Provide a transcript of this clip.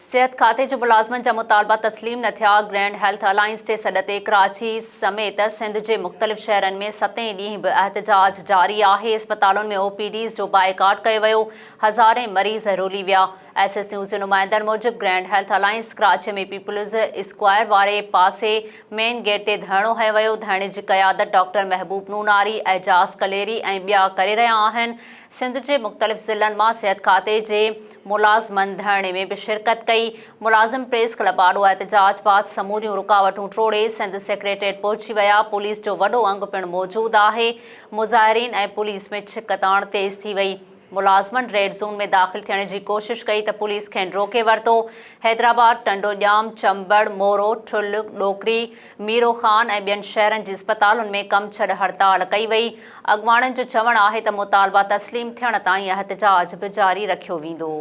सेहत खाते जे मुलाज़िमनि जा मुतालबा तस्लीम न थिया। ग्रैंड हेल्थ अलायंस जे सॾ ते कराची समेत सिंध जे मुख़्तलिफ़ शहरनि में 7 ॾींहं बि एहतजाज जारी आहे। अस्पतालुनि में OPDs जो बाइकाट कयो वियो। हज़ारे मरीज़ रुली विया। SS न्यूज़ जे नुमाइंदनि मूजिबि ग्रैंड हेल्थ अलायंस कराची में पीपल्स स्क्वायर वारे पासे मेन गेट ते धरणो हयो वियो। धरणे जी क़यादत डॉक्टर महबूब नूनारी, एजाज़ कलेरी ऐं ॿिया करे रहिया आहिनि। सिंध जे मुख़्तलिफ़ ज़िलनि मां सिहत खाते जे मुलाज़िमनि धरणे में भी शिरकत कई। मुलाज़िम प्रेस क्लब आॾो एहतजाज बाद समूरियूं रुकावटूं टोड़े सिंध सेक्रेटरीट पहुची विया। पुलिस जो वॾो अंग पिणु मौजूदु आहे। मुज़ाहिरीन ऐं पुलिस में छिकताण तेज़ थी वई। मुलाज़िमनि रेड ज़ोन में दाख़िल थियण जी कोशिश कई त पुलिस खेनि रोके वरितो। हैदराबाद, टंडोॼाम, चंबड़, मोरो, ठुल, डोकरी, मीरो ख़ान ऐं ॿियनि शहरनि जी अस्पतालुनि में कम छॾ हड़ताल कई वई। अॻवाणनि जो चवणु आहे त मुतालबा तस्लीम थियण ताईं एहतजाज बि जारी रखियो वेंदो।